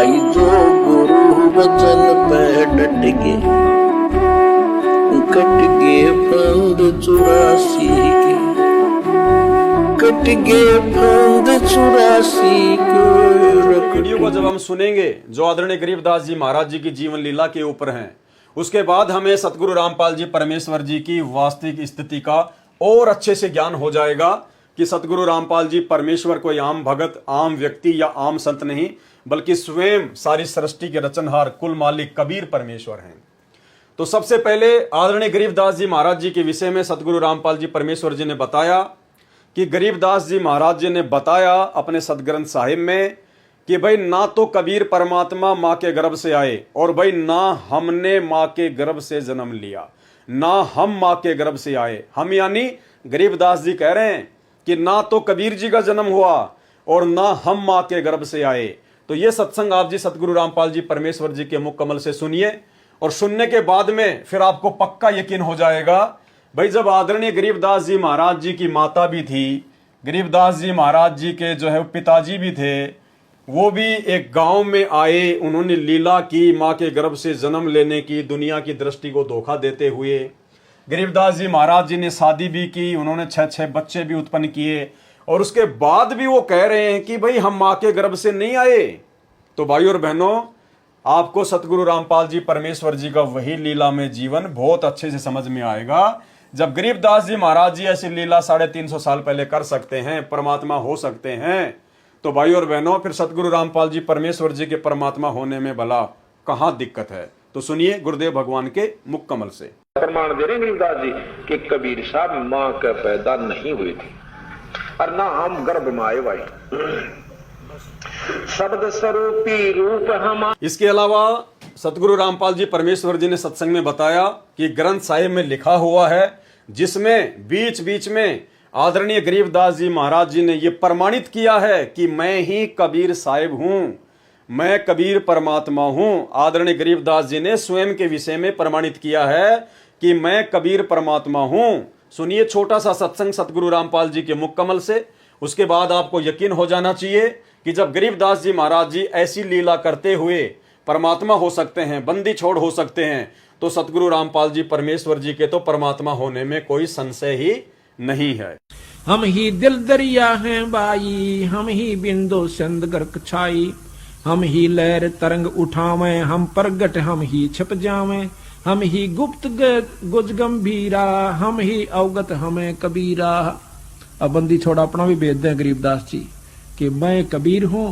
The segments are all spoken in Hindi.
भाई जो गुरु वचन पे डट गए, कट गए फंद 84 के, कट गए फंद 84 के। वीडियो को जब हम सुनेंगे जो आदरणीय गरीबदास जी महाराज जी की जीवन लीला के ऊपर हैं, उसके बाद हमें सतगुरु रामपाल जी परमेश्वर जी की वास्तविक स्थिति का और अच्छे से ज्ञान हो जाएगा कि सतगुरु रामपाल जी परमेश्वर कोई आम भगत, आम व्यक्ति या आम संत नहीं, बल्कि स्वयं सारी सृष्टि के रचनहार, कुल मालिक कबीर परमेश्वर हैं। तो सबसे पहले आदरणीय गरीबदास जी महाराज जी के विषय में सतगुरु रामपाल जी परमेश्वर जी ने बताया कि गरीबदास जी महाराज जी ने बताया अपने सदग्रंथ साहिब में कि भाई ना तो कबीर परमात्मा माँ के गर्भ से आए, और भाई ना हमने माँ के गर्भ से जन्म लिया, ना हम माँ के गर्भ से आए। हम यानी गरीबदास जी कह रहे हैं कि ना तो कबीर जी का जन्म हुआ और ना हम माँ के गर्भ से आए। तो ये सत्संग आप जी सतगुरु रामपाल जी परमेश्वर जी के मुख कमल से सुनिए, और सुनने के बाद में फिर आपको पक्का यकीन हो जाएगा भाई जब आदरणीय गरीबदास जी महाराज जी की माता भी थी, गरीबदास जी महाराज जी के जो है पिताजी भी थे, वो भी एक गांव में आए, उन्होंने लीला की माँ के गर्भ से जन्म लेने की, दुनिया की दृष्टि को धोखा देते हुए। गरीबदास जी महाराज जी ने शादी भी की, उन्होंने 6 बच्चे भी उत्पन्न किए, और उसके बाद भी वो कह रहे हैं कि भाई हम माँ के गर्भ से नहीं आए। तो भाइयों और बहनों, आपको सतगुरु रामपाल जी परमेश्वर जी का वही लीला में जीवन बहुत अच्छे से समझ में आएगा। जब गरीबदास जी महाराज जी ऐसी लीला 350 साल पहले कर सकते हैं, परमात्मा हो सकते हैं, तो भाइयों और बहनों फिर सतगुरु रामपाल जी परमेश्वर जी के परमात्मा होने में भला कहां दिक्कत है। तो सुनिए गुरुदेव भगवान के मुख कमल से प्रमाण दे रहे गरीबदास जी कि कबीर साहब मां के पैदा नहीं हुई थी और ना हम गर्भ में आए भाई, शब्द स्वरूपी रूप हम। इसके अलावा सतगुरु रामपाल जी परमेश्वर जी ने सत्संग में बताया कि ग्रंथ साहिब में लिखा हुआ है, जिसमें बीच बीच में आदरणीय गरीबदास जी महाराज जी ने यह प्रमाणित किया है कि मैं ही कबीर साहिब हूं, मैं कबीर परमात्मा हूं। आदरणीय गरीबदास जी ने स्वयं के विषय में प्रमाणित किया है कि मैं कबीर परमात्मा हूं। सुनिए छोटा सा सत्संग सतगुरु रामपाल जी के मुख कमल से, उसके बाद आपको यकीन हो जाना चाहिए कि जब गरीबदास जी महाराज जी ऐसी लीला करते हुए परमात्मा हो सकते हैं, बंदी छोड़ हो सकते हैं, तो सतगुरु रामपाल जी परमेश्वर जी के तो परमात्मा होने में कोई संशय ही नहीं है। हम ही दिल दरिया हैं बाई, हम ही बिंदु सिंध गर्क छाई, हम ही लहर तरंग उठावे, हम प्रगट हम ही छिप जावे, हम ही गुप्त गुज गंभीरा, हम ही अवगत हमें कबीरा। अब बंदी छोड़ा अपना भी भेद दें गरीबदास जी कि मैं कबीर हूं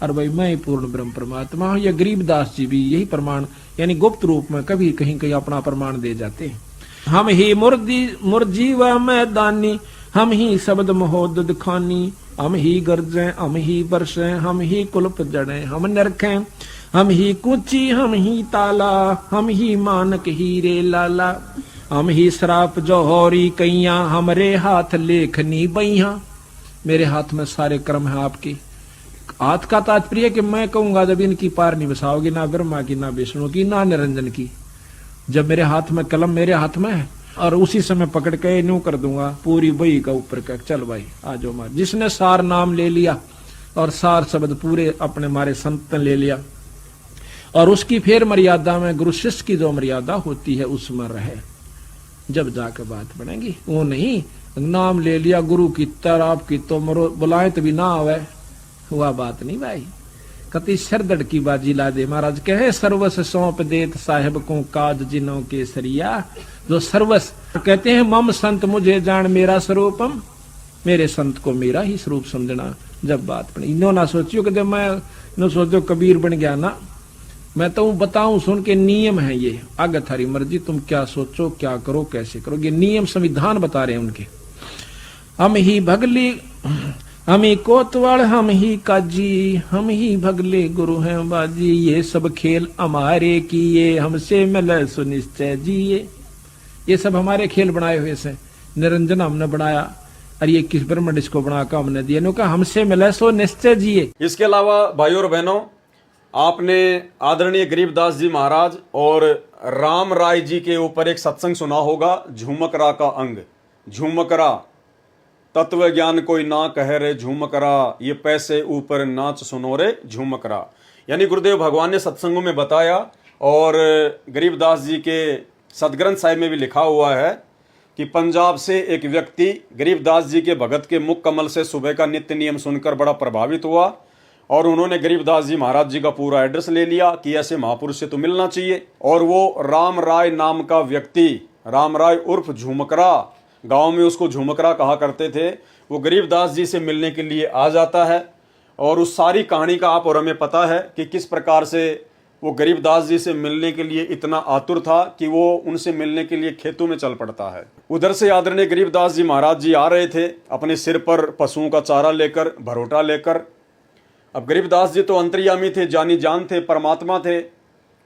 और भाई मैं पूर्ण ब्रह्म परमात्मा हूं। या गरीबदास जी भी यही प्रमाण यानी गुप्त रूप में कभी कहीं कहीं अपना प्रमाण दे जाते हैं। हम ही मुर्जी व मैदानी, हम ही शब्द महोदद खानी, हम ही गर्जें हम ही बरसें, हम ही कुल्प जड़ें हम नरखें, हम ही कुची हम ही ताला, हम ही मानक हीरे लाला, हम ही श्राप जौहरी कैया, हमरे हाथ लेखनी बैया। मेरे हाथ में सारे कर्म है आपके। हाथ का तात्पर्य कि मैं कहूंगा जब इनकी पार नहीं बसाओगी, ना ब्रह्मा की, ना विष्णु की, ना निरंजन की। जब मेरे हाथ में कलम मेरे हाथ में है और उसी समय पकड़ के न्यू कर दूंगा पूरी बही का ऊपर का, चल भाई आ जाओ मार। जिसने सार नाम ले लिया और सार शब्द पूरे अपने मारे संत ने ले लिया, और उसकी फिर मर्यादा में गुरु शिष्य की जो मर्यादा होती है उसमें रहे, जब जाकर बात बनेगी। वो नहीं नाम ले लिया गुरु की तरह आपकी तो मरो बुलाए तो भी ना आवे, हुआ बात नहीं भाई। कति सरदड़ की बाजी ला दे। महाराज कहे सर्वस सौंप देत साहेब को काज जिनों के सरिया। जो सर्वस कहते हैं मम संत मुझे जान मेरा स्वरूपम, मेरे संत को मेरा ही स्वरूप समझना। जब बात बनी इनो ना सोचियो कि मैं न सोचो कबीर बन गया ना, मैं तो बताऊं सुन के नियम है ये, आगे थारी मर्जी तुम क्या सोचो क्या करो कैसे करो, ये नियम संविधान बता रहे हैं उनके। हम ही भगली हम ही कोतवाल हम ही काजी, हम ही भगले गुरु हैं बाजी, ये सब खेल हमारे किए, हमसे मिले सुनिश्चय जिए। ये सब हमारे खेल बनाए हुए से, निरंजन हमने बनाया और ये किस ब्रह्मंड इसको बनाकर हमने दिया, का हमसे मिले सो निश्चय जिए। इसके अलावा भाइयों और बहनों, आपने आदरणीय गरीबदास जी महाराज और राम राय जी के ऊपर एक सत्संग सुना होगा, झूमकरा का अंग। झूमकरा तत्व ज्ञान कोई ना कह रे झूमकरा, ये पैसे ऊपर नाच सुनो रे झूमकरा। यानी गुरुदेव भगवान ने सत्संगों में बताया और गरीबदास जी के सदग्रंथ साहिब में भी लिखा हुआ है कि पंजाब से एक व्यक्ति गरीबदास जी के भगत के मुख कमल से सुबह का नित्य नियम सुनकर बड़ा प्रभावित हुआ और उन्होंने गरीबदास जी महाराज जी का पूरा एड्रेस ले लिया कि ऐसे महापुरुष से तो मिलना चाहिए। और वो राम राय नाम का व्यक्ति, राम राय उर्फ झुमकरा, गांव में उसको झुमकरा कहा करते थे, वो गरीबदास जी से मिलने के लिए आ जाता है। और उस सारी कहानी का आप और हमें पता है कि किस प्रकार से वो गरीबदास जी से मिलने के लिए इतना आतुर था कि वो उनसे मिलने के लिए खेतों में चल पड़ता है। उधर से आदरणीय गरीबदास जी महाराज जी आ रहे थे अपने सिर पर पशुओं का चारा लेकर, भरोटा लेकर। अब गरीबदास जी तो अंतर्यामी थे, जानी जान थे, परमात्मा थे।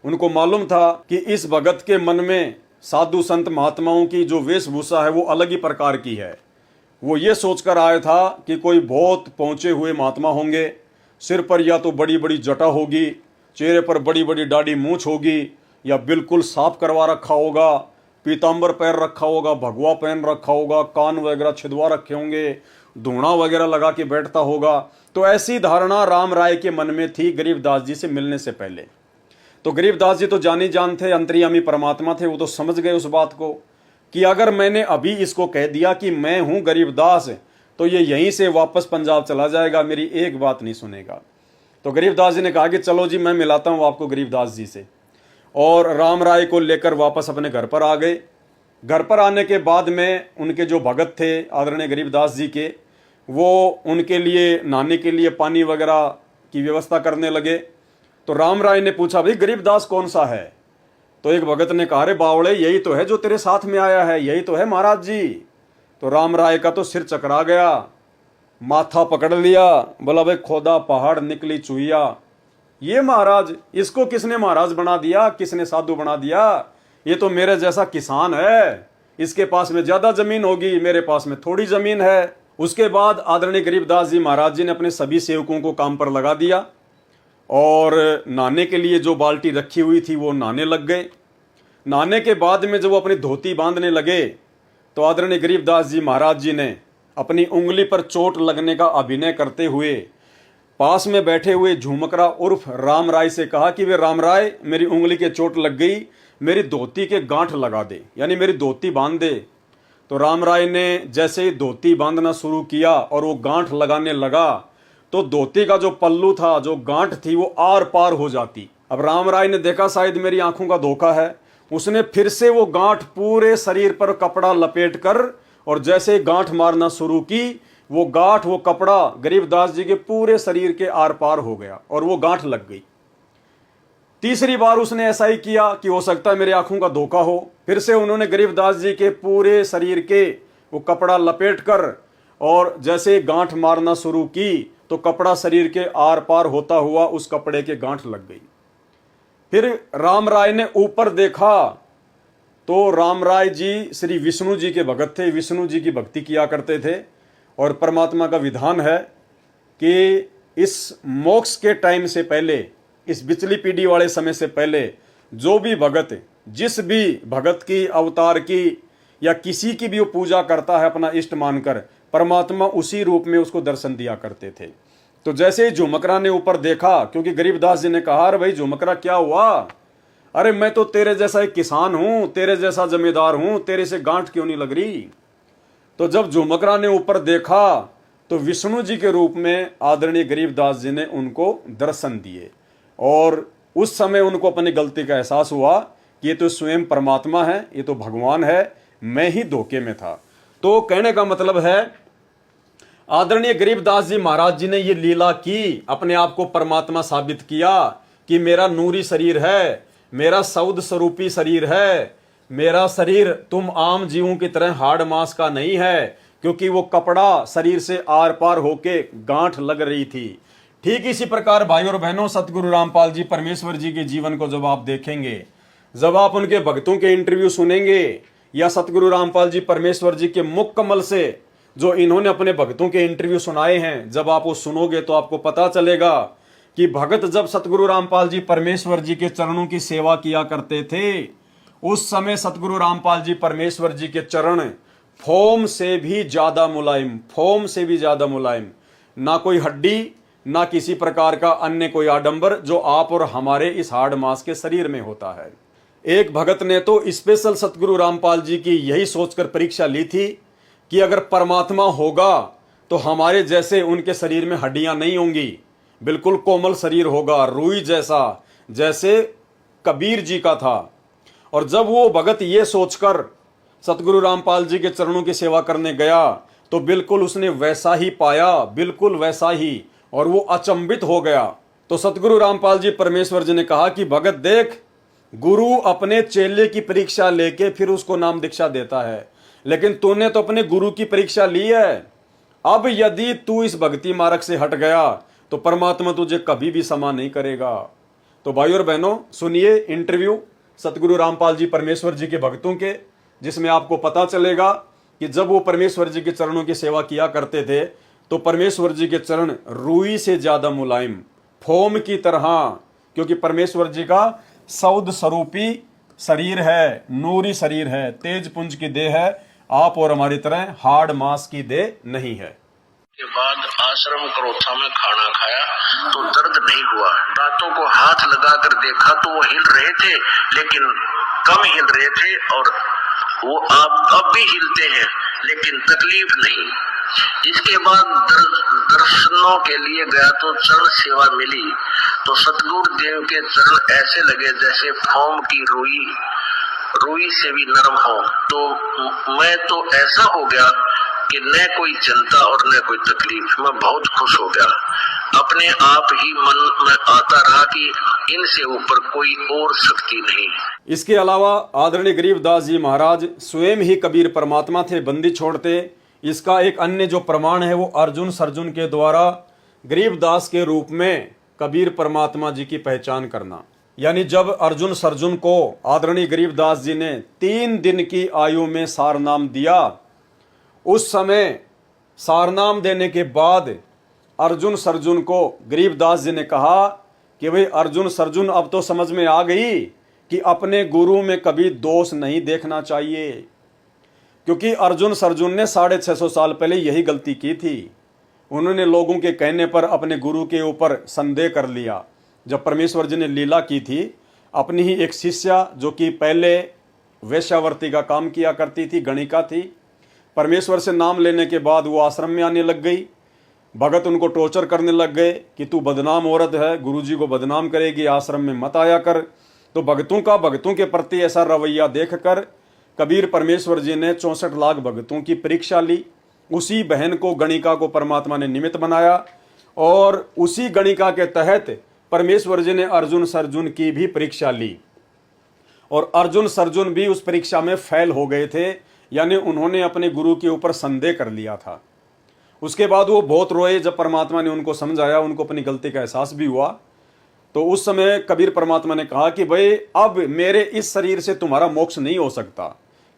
उनको मालूम था कि इस भगत के मन में साधु संत महात्माओं की जो वेशभूषा है वो अलग ही प्रकार की है। वो ये सोचकर आया था कि कोई बहुत पहुंचे हुए महात्मा होंगे, सिर पर या तो बड़ी बड़ी जटा होगी, चेहरे पर बड़ी बड़ी दाढ़ी मूंछ होगी, या बिल्कुल साफ करवा रखा होगा, पीतांबर पहन रखा होगा, भगवा पहन रखा होगा, कान वगैरह छिदवा रखे होंगे, धूणा वगैरह लगा के बैठता होगा। तो ऐसी धारणा राम राय के मन में थी गरीबदास जी से मिलने से पहले। तो गरीबदास जी तो जानी जान थे, अंतर्यामी परमात्मा थे, वो तो समझ गए उस बात को कि अगर मैंने अभी इसको कह दिया कि मैं हूं गरीबदास तो ये यहीं से वापस पंजाब चला जाएगा, मेरी एक बात नहीं सुनेगा। तो गरीबदास जी ने कहा कि चलो जी मैं मिलाता हूं आपको गरीबदास जी से, और राम राय को लेकर वापस अपने घर पर आ गए। घर पर आने के बाद में उनके जो भगत थे आदरणीय गरीबदास जी के, वो उनके लिए नहाने के लिए पानी वगैरह की व्यवस्था करने लगे। तो राम राय ने पूछा भाई गरीबदास कौन सा है? तो एक भगत ने कहा, अरे बावड़े यही तो है जो तेरे साथ में आया है, यही तो है महाराज जी। तो राम राय का तो सिर चकरा गया, माथा पकड़ लिया, बोला भाई खोदा पहाड़ निकली चुहिया, ये महाराज, इसको किसने महाराज बना दिया, किसने साधु बना दिया? ये तो मेरे जैसा किसान है, इसके पास में ज्यादा जमीन होगी, मेरे पास में थोड़ी जमीन है। उसके बाद आदरणीय गरीबदास जी महाराज जी ने अपने सभी सेवकों को काम पर लगा दिया और नहाने के लिए जो बाल्टी रखी हुई थी वो नहाने लग गए। नहाने के बाद में जब वो अपनी धोती बांधने लगे तो आदरणीय गरीबदास जी महाराज जी ने अपनी उंगली पर चोट लगने का अभिनय करते हुए पास में बैठे हुए झुमकरा उर्फ राम राय से कहा कि वे राम राय, मेरी उंगली के चोट लग गई, मेरी धोती के गांठ लगा दे, यानी मेरी धोती बांध दे। तो राम राय ने जैसे ही धोती बांधना शुरू किया और वो गांठ लगाने लगा तो धोती का जो पल्लू था, जो गांठ थी, वो आर पार हो जाती। अब राम राय ने देखा शायद मेरी आंखों का धोखा है, उसने फिर से वो गांठ पूरे शरीर पर कपड़ा लपेट कर और जैसे गांठ मारना शुरू की, वो गांठ, वो कपड़ा गरीबदास जी के पूरे शरीर के आर पार हो गया और वो गांठ लग गई। तीसरी बार उसने ऐसा ही किया कि हो सकता है मेरी आंखों का धोखा हो। फिर से उन्होंने गरीबदास जी के पूरे शरीर के वो कपड़ा लपेट कर और जैसे गांठ मारना शुरू की तो कपड़ा शरीर के आर पार होता हुआ उस कपड़े के गांठ लग गई। फिर राम राय ने ऊपर देखा तो राम राय जी श्री विष्णु जी के भगत थे, विष्णु जी की भक्ति किया करते थे। और परमात्मा का विधान है कि इस मोक्ष के टाइम से पहले, इस बिचली पीढ़ी वाले समय से पहले जो भी भगत, जिस भी भगत की, अवतार की या किसी की भी वो पूजा करता है अपना इष्ट मानकर, परमात्मा उसी रूप में उसको दर्शन दिया करते थे। तो जैसे ही झुमकरा ने ऊपर देखा, क्योंकि गरीबदास जी ने कहा, अरे भाई झुमकरा क्या हुआ? अरे मैं तो तेरे जैसा एक किसान हूं, तेरे जैसा जमींदार हूं, तेरे से गांठ क्यों नहीं लग रही? तो जब झुमकरा ने ऊपर देखा तो विष्णु जी के रूप में आदरणीय गरीबदास जी ने उनको दर्शन दिए और उस समय उनको अपनी गलती का एहसास हुआ कि ये तो स्वयं परमात्मा है, ये तो भगवान है, मैं ही धोखे में था। तो कहने का मतलब है आदरणीय गरीबदास जी महाराज जी ने ये लीला की, अपने आप को परमात्मा साबित किया कि मेरा नूरी शरीर है, मेरा सौद स्वरूपी शरीर है, मेरा शरीर तुम आम जीवों की तरह हाड़ मांस का नहीं है, क्योंकि वो कपड़ा शरीर से आर पार होके गांठ लग रही थी। ठीक इसी प्रकार भाई और बहनों, सतगुरु रामपाल जी परमेश्वर जी के जीवन को जब आप देखेंगे, जब आप उनके भक्तों के इंटरव्यू सुनेंगे या सतगुरु रामपाल जी परमेश्वर जी के मुख कमल से जो इन्होंने अपने भक्तों के इंटरव्यू सुनाए हैं, जब आप वो सुनोगे तो आपको पता चलेगा कि भगत जब सतगुरु रामपाल जी परमेश्वर जी के चरणों की सेवा किया करते थे, उस समय सतगुरु रामपाल जी परमेश्वर जी के चरण फोम से भी ज्यादा मुलायम, फोम से भी ज्यादा मुलायम, ना कोई हड्डी, ना किसी प्रकार का अन्य कोई आडंबर जो आप और हमारे इस हाड़ मांस के शरीर में होता है। एक भगत ने तो स्पेशल सतगुरु रामपाल जी की यही सोचकर परीक्षा ली थी कि अगर परमात्मा होगा तो हमारे जैसे उनके शरीर में हड्डियां नहीं होंगी, बिल्कुल कोमल शरीर होगा, रुई जैसा, जैसे कबीर जी का था। और जब वो भगत ये सोचकर सतगुरु रामपाल जी के चरणों की सेवा करने गया तो बिल्कुल उसने वैसा ही पाया, बिल्कुल वैसा ही, और वो अचंभित हो गया। तो सतगुरु रामपाल जी परमेश्वर जी ने कहा कि भगत देख, गुरु अपने चेले की परीक्षा लेके फिर उसको नाम दीक्षा देता है, लेकिन तूने तो अपने गुरु की परीक्षा ली है। अब यदि तू इस भक्ति मार्ग से हट गया तो परमात्मा तुझे कभी भी क्षमा नहीं करेगा। तो भाई और बहनों, सुनिए इंटरव्यू सतगुरु रामपाल जी परमेश्वर जी के भक्तों के, जिसमें आपको पता चलेगा कि जब वो परमेश्वर जी के चरणों की सेवा किया करते थे तो परमेश्वर जी के चरण रुई से ज्यादा मुलायम, फोम की तरह, क्योंकि परमेश्वर जी का सौद स्वरूपी शरीर है, नूरी शरीर है, तेज पुंज की देह है। आप और हमारी तरह हाड़ मांस की देह नहीं है। के बाद आश्रम क्रोथा में खाना खाया तो दर्द नहीं हुआ। दांतों को हाथ लगाकर देखा तो वो हिल रहे थे, लेकिन कम हिल रहे थे, और वो अब भी हिलते हैं लेकिन तकलीफ नहीं। इसके बाद दर्शनों के लिए गया तो चरण सेवा मिली तो सतगुरु देव के चरण ऐसे लगे जैसे फोम की रुई से भी नरम हो। तो मैं तो ऐसा हो गया कि न कोई चिंता और न कोई तकलीफ। मैं बहुत खुश हो गया। अपने आप ही मन में आता रहा कि इनसे ऊपर कोई और शक्ति नहीं। इसके अलावा आदरणीय गरीबदास जी महाराज स्वयं ही कबीर परमात्मा थे, बंदी छोड़ते। इसका एक अन्य जो प्रमाण है वो अर्जुन सर्जुन के द्वारा गरीबदास के रूप में कबीर परमात्मा जी की पहचान करना। यानी जब अर्जुन सर्जुन को आदरणीय गरीबदास जी ने 3 दिन की आयु में सारनाम दिया, उस समय सारनाम देने के बाद अर्जुन सर्जुन को गरीबदास जी ने कहा कि भाई अर्जुन सर्जुन, अब तो समझ में आ गई कि अपने गुरु में कभी दोष नहीं देखना चाहिए, क्योंकि अर्जुन सर्जुन ने 650 साल पहले यही गलती की थी। उन्होंने लोगों के कहने पर अपने गुरु के ऊपर संदेह कर लिया। जब परमेश्वर जी ने लीला की थी, अपनी ही एक शिष्या जो कि पहले वेश्यावर्ती का काम किया करती थी, गणिका थी, परमेश्वर से नाम लेने के बाद वो आश्रम में आने लग गई। भगत उनको टॉर्चर करने लग गए कि तू बदनाम औरत है, गुरुजी को बदनाम करेगी, आश्रम में मत आया कर। तो भक्तों के प्रति ऐसा रवैया देखकर कबीर परमेश्वर जी ने 64 लाख भक्तों की परीक्षा ली। उसी बहन को, गणिका को परमात्मा ने निमित्त बनाया, और उसी गणिका के तहत परमेश्वर जी ने अर्जुन सर्जुन की भी परीक्षा ली, और अर्जुन सर्जुन भी उस परीक्षा में फेल हो गए थे। यानी उन्होंने अपने गुरु के ऊपर संदेह कर लिया था। उसके बाद वो बहुत रोए। जब परमात्मा ने उनको समझाया, उनको अपनी गलती का एहसास भी हुआ, तो उस समय कबीर परमात्मा ने कहा कि भाई अब मेरे इस शरीर से तुम्हारा मोक्ष नहीं हो सकता,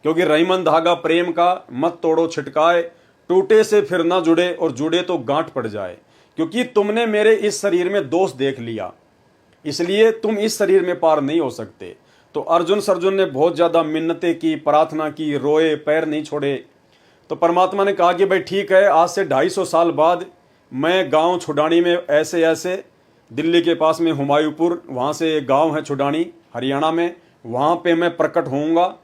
क्योंकि रहीमन धागा प्रेम का मत तोड़ो छिटकाए, टूटे से फिर ना जुड़े और जुड़े तो गांठ पड़ जाए। क्योंकि तुमने मेरे इस शरीर में दोष देख लिया, इसलिए तुम इस शरीर में पार नहीं हो सकते। तो अर्जुन सर्जुन ने बहुत ज्यादा मिन्नतें की, प्रार्थना की, रोए, पैर नहीं छोड़े। तो परमात्मा ने कहा कि भाई ठीक है, आज से 250 साल बाद मैं गांव छुडानी में ऐसे दिल्ली के पास में हुमायूंपुर, वहाँ से एक गांव है छुडानी हरियाणा में, वहाँ पे मैं प्रकट होऊंगा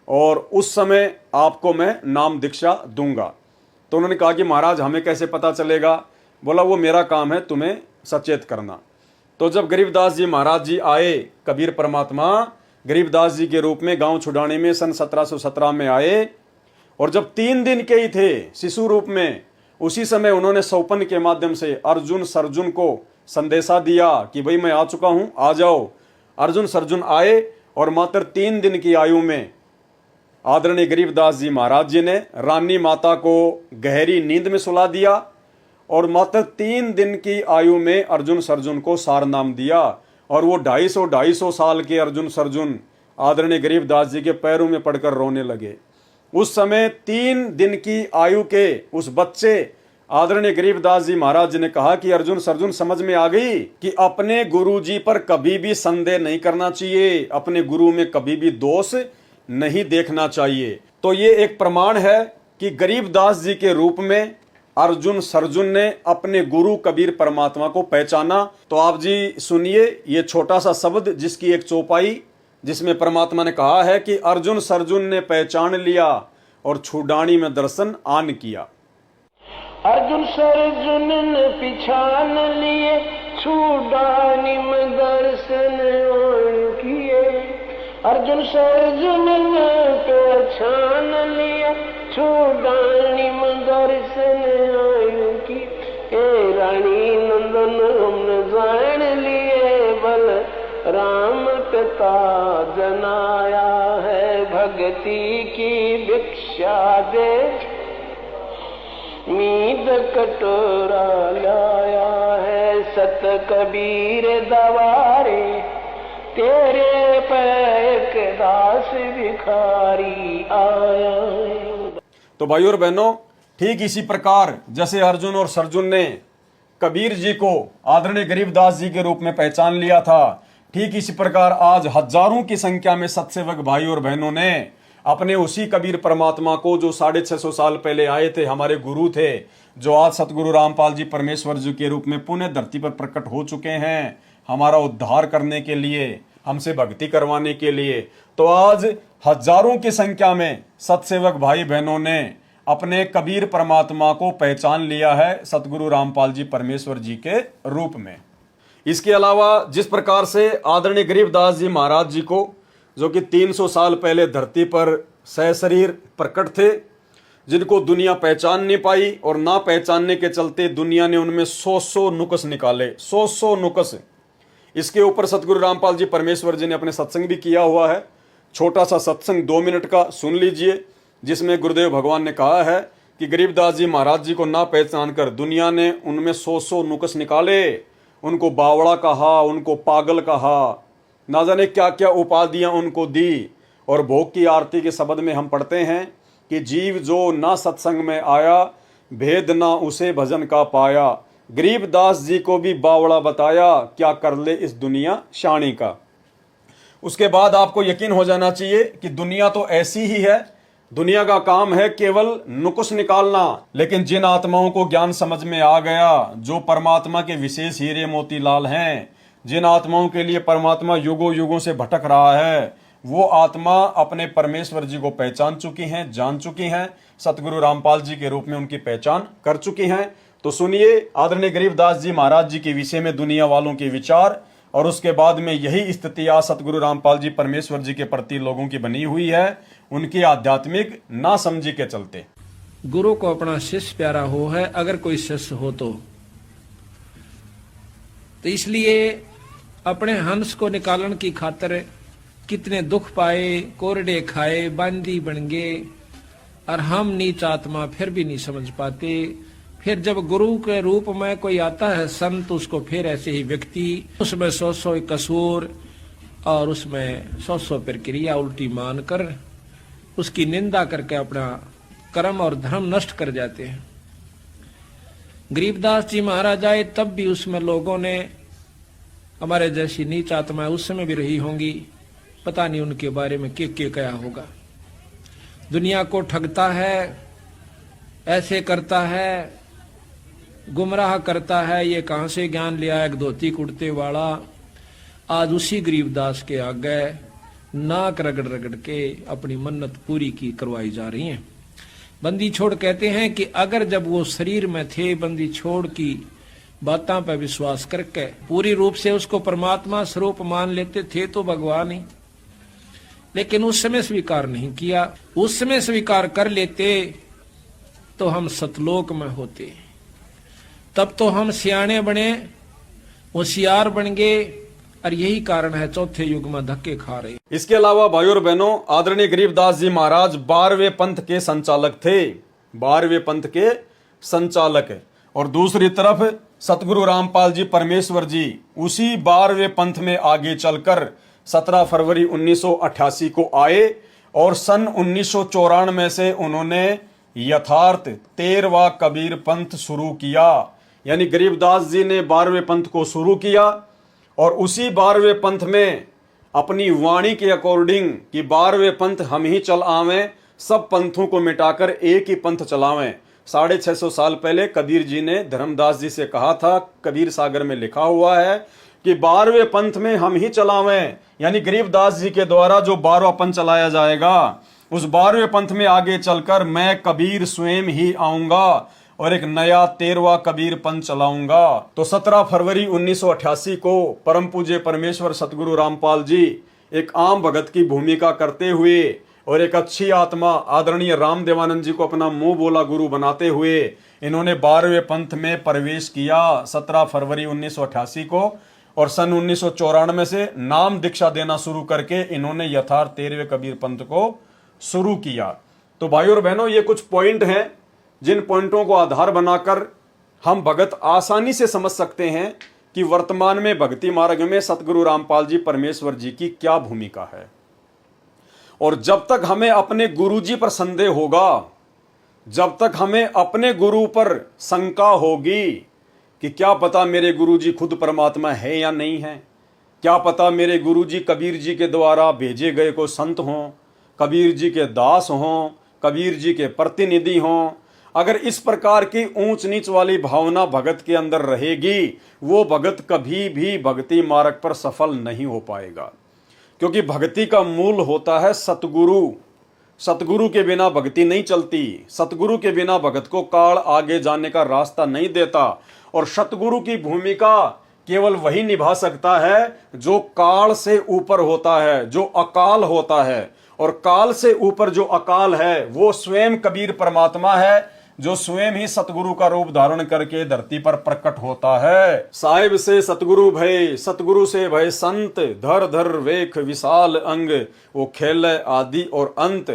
और उस समय आपको मैं नाम दीक्षा दूंगा। तो उन्होंने कहा कि महाराज हमें कैसे पता चलेगा? बोला वो मेरा काम है तुम्हें सचेत करना। तो जब गरीबदास जी महाराज जी आए, कबीर परमात्मा गरीबदास जी के रूप में गांव छुडानी में सन 1717 में आए, और जब 3 दिन के ही थे शिशु रूप में, उसी समय उन्होंने सौपन के माध्यम से अर्जुन सर्जुन को संदेशा दिया कि भाई मैं आ चुका हूं, आ जाओ। अर्जुन सर्जुन आए और मात्र 3 दिन की आयु में आदरणीय गरीबदास जी महाराज जी ने रानी माता को गहरी नींद में सुला दिया, और मात्र 3 दिन की आयु में अर्जुन सर्जुन को सारनाम दिया। और वो 250 साल के अर्जुन सर्जुन आदरणीय गरीबदास जी के पैरों में पड़कर रोने लगे। उस समय 3 दिन की आयु के उस बच्चे आदरणीय गरीबदास जी महाराज जी ने कहा कि अर्जुन सर्जुन समझ में आ गई कि अपने गुरु जी पर कभी भी संदेह नहीं करना चाहिए, अपने गुरु में कभी भी दोष नहीं देखना चाहिए। तो ये एक प्रमाण है कि गरीबदास जी के रूप में अर्जुन सर्जुन ने अपने गुरु कबीर परमात्मा को पहचाना। तो आप जी सुनिए ये छोटा सा शब्द जिसकी एक चौपाई, जिसमें परमात्मा ने कहा है कि अर्जुन सर्जुन ने पहचान लिया और छुडानी में दर्शन आन किया। अर्जुन सर्जुन ने पिछान लिए, छुडानी में दर्शन आन किए। अर्जुन सर्जुन ने पहचान लिया, छुडानी में दर्शन आन किए। हे रानी नंदन हमने जान लिए, बल राम पिता जनाया है। भक्ति की भिक्षा दे, मीद कटोरा लाया है। सत कबीर दवारे, तेरे पैक दास भिखारी आया है। तो भाई और बहनों, ठीक इसी प्रकार जैसे अर्जुन और सर्जुन ने कबीर जी को आदरणीय गरीबदास जी के रूप में पहचान लिया था, ठीक इसी प्रकार आज हजारों की संख्या में सत्सेवक भाई और बहनों ने अपने उसी कबीर परमात्मा को, जो 650 साल पहले आए थे, हमारे गुरु थे, जो आज सतगुरु रामपाल जी परमेश्वर जी के रूप में पुण्य धरती पर प्रकट हो चुके हैं, हमारा उद्धार करने के लिए, हमसे भक्ति करवाने के लिए। तो आज हजारों की संख्या में सत्सेवक भाई बहनों ने अपने कबीर परमात्मा को पहचान लिया है सतगुरु रामपाल जी परमेश्वर जी के रूप में। इसके अलावा जिस प्रकार से आदरणीय गरीबदास जी महाराज जी को, जो कि 300 साल पहले धरती पर सहशरीर प्रकट थे, जिनको दुनिया पहचान नहीं पाई और ना पहचानने के चलते दुनिया ने उनमें 100 नुक्स निकाले, 100 नुक्स। इसके ऊपर सतगुरु रामपाल जी परमेश्वर जी ने अपने सत्संग भी किया हुआ है। छोटा सा सत्संग 2 मिनट का सुन लीजिए, जिसमें गुरुदेव भगवान ने कहा है कि गरीबदास जी महाराज जी को ना पहचान कर दुनिया ने उनमें 100 नुक्स निकाले, उनको बावड़ा कहा, उनको पागल कहा, ना जाने क्या क्या उपाधियां उनको दी। और भोग की आरती के शब्द में हम पढ़ते हैं कि जीव जो ना सत्संग में आया, भेद ना उसे भजन का पाया। गरीबदास जी को भी बावड़ा बताया, क्या कर ले इस दुनिया शाणी का। उसके बाद आपको यकीन हो जाना चाहिए कि दुनिया तो ऐसी ही है, दुनिया का काम है केवल नुक्स निकालना। लेकिन जिन आत्माओं को ज्ञान समझ में आ गया, जो परमात्मा के विशेष हीरे मोतीलाल हैं, जिन आत्माओं के लिए परमात्मा युगों युगों से भटक रहा है, वो आत्मा अपने परमेश्वर जी को पहचान चुकी हैं, जान चुकी हैं, सतगुरु रामपाल जी के रूप में उनकी पहचान कर चुकी हैं। तो सुनिए आदरणीय गरीबदास जी महाराज जी के विषय में दुनिया वालों के विचार, और उसके बाद में यही स्थिति आज सतगुरु रामपाल जी परमेश्वर जी के प्रति लोगों की बनी हुई है, उनकी आध्यात्मिक ना समझी के चलते। गुरु को अपना शिष्य प्यारा हो है, अगर कोई शिष्य हो तो इसलिए अपने हंस को निकालने की खातिर कितने दुख पाए, कोरडे खाए, बांदी बन गए, और हम नीच आत्मा फिर भी नहीं समझ पाते। फिर जब गुरु के रूप में कोई आता है संत, उसको फिर ऐसे ही व्यक्ति उसमें 100 कसूर और उसमें 100 प्रक्रिया उल्टी मानकर उसकी निंदा करके अपना कर्म और धर्म नष्ट कर जाते हैं। गरीबदास जी महाराज आए तब भी उसमें लोगों ने, हमारे जैसी नीच आत्मा उस समय भी रही होंगी, पता नहीं उनके बारे में क्या क्या होगा। दुनिया को ठगता है, ऐसे करता है, गुमराह करता है, ये कहां से ज्ञान लिया, एक धोती कुर्ते वाला। आज उसी गरीबदास के आगे नाक रगड़ रगड़ के अपनी मन्नत पूरी की करवाई जा रही है। बंदी छोड़ कहते हैं कि अगर जब वो शरीर में थे, बंदी छोड़ की बातों पर विश्वास करके पूरी रूप से उसको परमात्मा स्वरूप मान लेते थे तो भगवान ही, लेकिन उस समय स्वीकार नहीं किया। उस समय स्वीकार कर लेते तो हम सतलोक में होते, तब तो हम सियाणे बने, होशियार बन गए, और यही कारण है चौथे युग में धक्के खा रहे। इसके अलावा भाई और बहनों, आदरणीय गरीबदास जी महाराज 12वें पंथ के संचालक थे, 12वें पंथ के संचालक। और दूसरी तरफ सतगुरु रामपाल जी परमेश्वर जी उसी 12वें पंथ में आगे चलकर 17 फरवरी 1988 को आए, और सन 1994 से उन्होंने यथार्थ 13वां कबीर पंथ शुरू किया। यानी गरीबदास जी ने 12वें पंथ को शुरू किया, और उसी 12वें पंथ में अपनी वाणी के अकॉर्डिंग कि 12वें पंथ हम ही चल आवें, सब पंथों को मिटाकर एक ही पंथ चलावें, 650 साल पहले कबीर जी ने धर्मदास जी से कहा था, कबीर सागर में लिखा हुआ है कि 12वें पंथ में हम ही चलावें, यानी गरीबदास जी के द्वारा जो 12वां पंथ चलाया जाएगा, उस 12वें पंथ में आगे चलकर मैं कबीर स्वयं ही आऊंगा और एक नया 13वां कबीर पंथ चलाऊंगा। तो 17 फरवरी 1988 को परम पूज्य परमेश्वर सतगुरु रामपाल जी एक आम भगत की भूमिका करते हुए और एक अच्छी आत्मा आदरणीय राम देवानंद जी को अपना मुंह बोला गुरु बनाते हुए इन्होंने 12वें पंथ में प्रवेश किया 17 फरवरी 1988 को, और सन 1994 से नाम दीक्षा देना शुरू करके इन्होंने यथार्थ 13वें कबीर पंथ को शुरू किया। तो भाइयों और बहनों, ये कुछ पॉइंट हैं जिन पॉइंटों को आधार बनाकर हम भगत आसानी से समझ सकते हैं कि वर्तमान में भक्ति मार्ग में सतगुरु रामपाल जी परमेश्वर जी की क्या भूमिका है। और जब तक हमें अपने गुरु जी पर संदेह होगा, जब तक हमें अपने गुरु पर शंका होगी कि क्या पता मेरे गुरु जी खुद परमात्मा है या नहीं है, क्या पता मेरे गुरु जी कबीर जी के द्वारा भेजे गए को संत हों, कबीर जी के दास हों, कबीर जी के प्रतिनिधि हों, अगर इस प्रकार की ऊंच नीच वाली भावना भगत के अंदर रहेगी, वो भगत कभी भी भक्ति मार्ग पर सफल नहीं हो पाएगा। क्योंकि भक्ति का मूल होता है सतगुरु। सतगुरु के बिना भक्ति नहीं चलती, सतगुरु के बिना भगत को काल आगे जाने का रास्ता नहीं देता। और सतगुरु की भूमिका केवल वही निभा सकता है जो काल से ऊपर होता है, जो अकाल होता है। और काल से ऊपर जो अकाल है वो स्वयं कबीर परमात्मा है, जो स्वयं ही सतगुरु का रूप धारण करके धरती पर प्रकट होता है। साहिब से सतगुरु भय, सतगुरु से भय संत, धर धर वेख विशाल अंग, वो खेल आदि और अंत।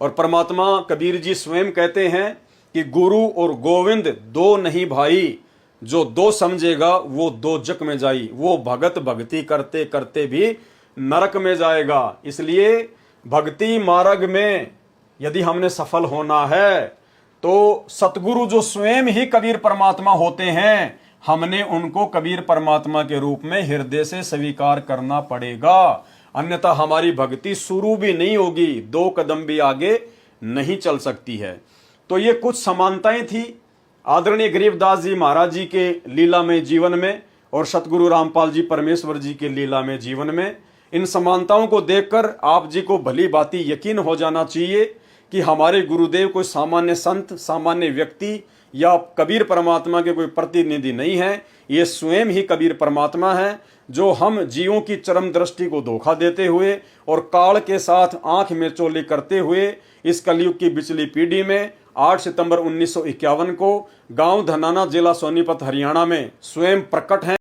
और परमात्मा कबीर जी स्वयं कहते हैं कि गुरु और गोविंद दो नहीं भाई, जो दो समझेगा वो दो जग में जाई, वो भगत भक्ति करते करते भी नरक में जाएगा। इसलिए भक्ति मार्ग में यदि हमने सफल होना है तो सतगुरु जो स्वयं ही कबीर परमात्मा होते हैं, हमने उनको कबीर परमात्मा के रूप में हृदय से स्वीकार करना पड़ेगा, अन्यथा हमारी भक्ति शुरू भी नहीं होगी, 2 कदम भी आगे नहीं चल सकती है। तो ये कुछ समानताएं थी आदरणीय गरीबदास जी महाराज जी के लीला में जीवन में और सतगुरु रामपाल जी परमेश्वर जी के लीला में जीवन में। इन समानताओं को देखकर आप जी को भली भांति यकीन हो जाना चाहिए कि हमारे गुरुदेव कोई सामान्य संत, सामान्य व्यक्ति या कबीर परमात्मा के कोई प्रतिनिधि नहीं है, ये स्वयं ही कबीर परमात्मा है, जो हम जीवों की चरम दृष्टि को धोखा देते हुए और काल के साथ आंख में चोली करते हुए इस कलयुग की बिचली पीढ़ी में 8 सितंबर 1951 को गांव धनाना, जिला सोनीपत, हरियाणा में स्वयं प्रकट हैं।